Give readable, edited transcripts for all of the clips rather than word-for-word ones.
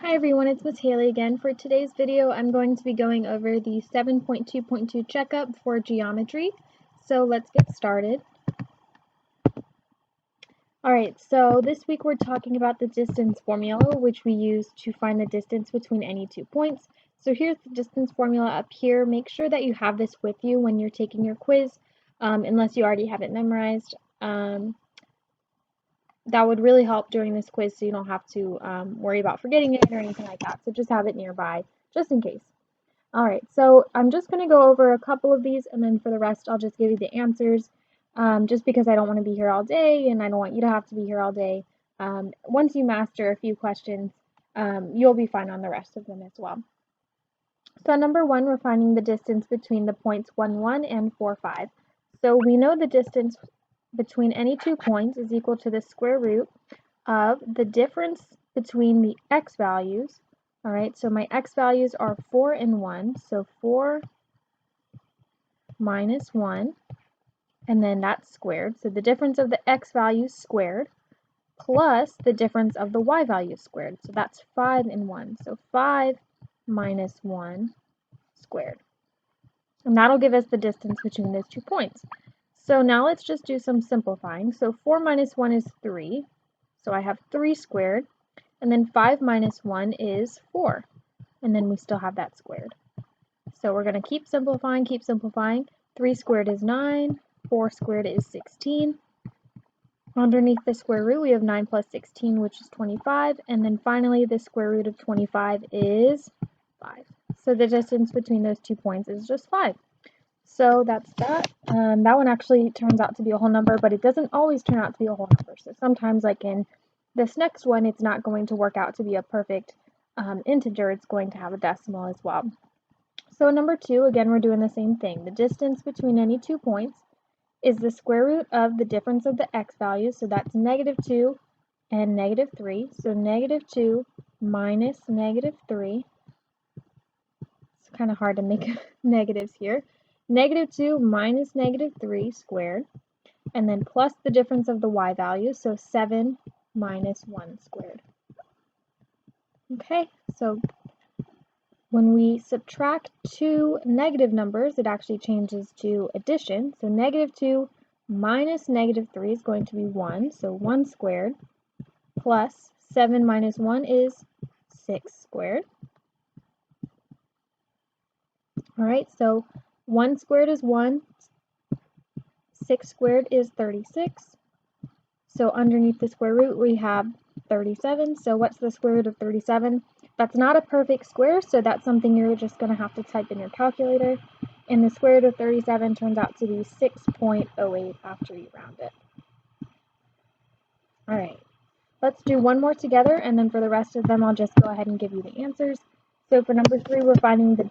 Hi everyone, it's Miss Haley again. For today's video, I'm going to be going over the 7.2.2 checkup for geometry. So let's get started. Alright, so this week we're talking about the distance formula, which we use to find the distance between any 2 points. So here's the distance formula up here. Make sure that you have this with you when you're taking your quiz, unless you already have it memorized. That would really help during this quiz so you don't have to worry about forgetting it or anything like that. So just have it nearby, just in case. Alright, so I'm just going to go over a couple of these, and then for the rest I'll just give you the answers, just because I don't want to be here all day, and I don't want you to have to be here all day. Once you master a few questions, you'll be fine on the rest of them as well. So number 1, we're finding the distance between the points 1, 1 and 4, 5. So we know the distance between any 2 points is equal to the square root of the difference between the x values. Alright, so my x values are 4 and 1, so 4 minus 1, and then that's squared. So the difference of the x values squared plus the difference of the y values squared. So that's 5 and 1, so 5 minus 1 squared. And that'll give us the distance between those 2 points. So now let's just do some simplifying. So 4 minus 1 is 3, so I have 3 squared, and then 5 minus 1 is 4, and then we still have that squared. So we're going to keep simplifying, 3 squared is 9, 4 squared is 16. Underneath the square root we have 9 plus 16, which is 25, and then finally the square root of 25 is 5. So the distance between those 2 points is just 5. So that's that. That one actually turns out to be a whole number, but it doesn't always turn out to be a whole number. So sometimes, like in this next one, it's not going to work out to be a perfect integer. It's going to have a decimal as well. So number 2, again, we're doing the same thing. The distance between any 2 points is the square root of the difference of the x values. So that's negative 2 and negative 3. So negative 2 minus negative 3. It's kind of hard to make negatives here. Negative 2 minus negative 3 squared, and then plus the difference of the y values, so 7 minus 1 squared. Okay, so when we subtract two negative numbers, it actually changes to addition. So negative 2 minus negative 3 is going to be 1, so 1 squared, plus 7 minus 1 is 6 squared. Alright, so 1 squared is 1, 6 squared is 36. So underneath the square root we have 37. So what's the square root of 37? That's not a perfect square, so that's something you're just going to have to type in your calculator. And the square root of 37 turns out to be 6.08 after you round it. Alright, let's do one more together, and then for the rest of them I'll just go ahead and give you the answers. So for number 3, we're finding the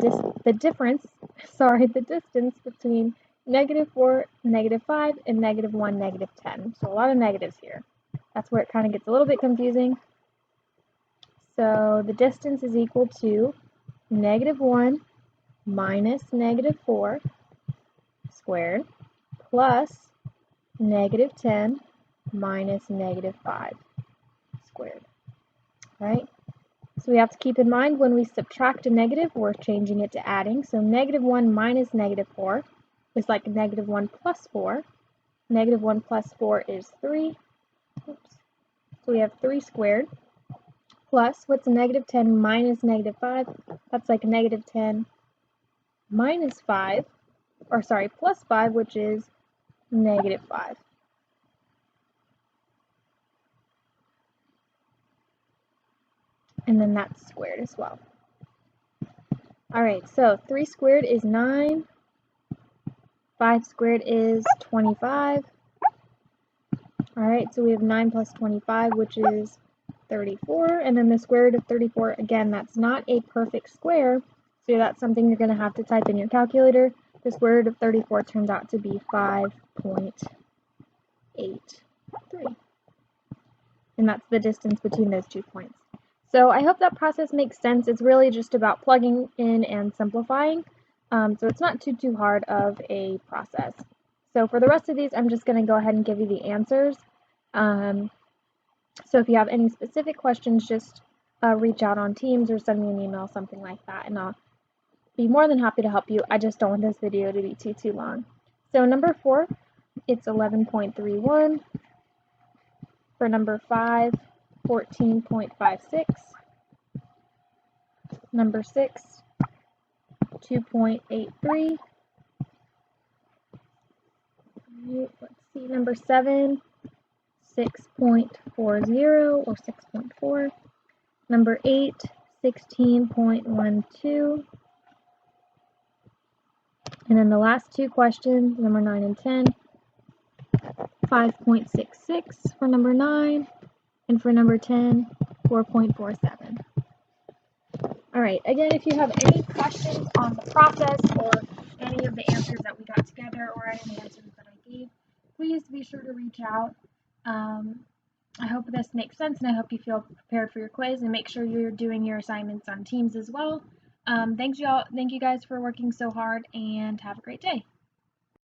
distance between negative 4, negative 5, and negative 1, negative 10. So a lot of negatives here. That's where it kind of gets a little bit confusing. So the distance is equal to negative 1 minus negative 4 squared plus negative 10 minus negative 5 squared. All right? So we have to keep in mind when we subtract a negative, we're changing it to adding. So negative 1 minus negative 4 is like negative 1 plus 4. Negative 1 plus 4 is 3. Oops. So we have 3 squared. Plus, what's negative 10 minus negative 5? That's like negative 10 minus 5, or sorry, plus 5, which is negative 5. And then that's squared as well. Alright, so 3 squared is 9. 5 squared is 25. Alright, so we have 9 plus 25, which is 34. And then the square root of 34, again, that's not a perfect square, so that's something you're going to have to type in your calculator. The square root of 34 turns out to be 5.83. And that's the distance between those 2 points. So I hope that process makes sense. It's really just about plugging in and simplifying. So it's not too hard of a process. So for the rest of these, I'm just going to go ahead and give you the answers. So if you have any specific questions, just reach out on Teams or send me an email, something like that, and I'll be more than happy to help you. I just don't want this video to be too long. So number 4, it's 11.31. For number 5, 14.56. Number 6, 2.83. Let's see, number 7, 6.40 or 6.4. Number 8, 16.12. And then the last two questions, number 9 and 10, 5.66 for number 9, and for number 10, 4.47. Alright, again, if you have any questions on the process or any of the answers that we got together or any of the answers that I gave, please be sure to reach out. I hope this makes sense, and I hope you feel prepared for your quiz, and make sure you're doing your assignments on Teams as well. Thank you guys for working so hard, and have a great day.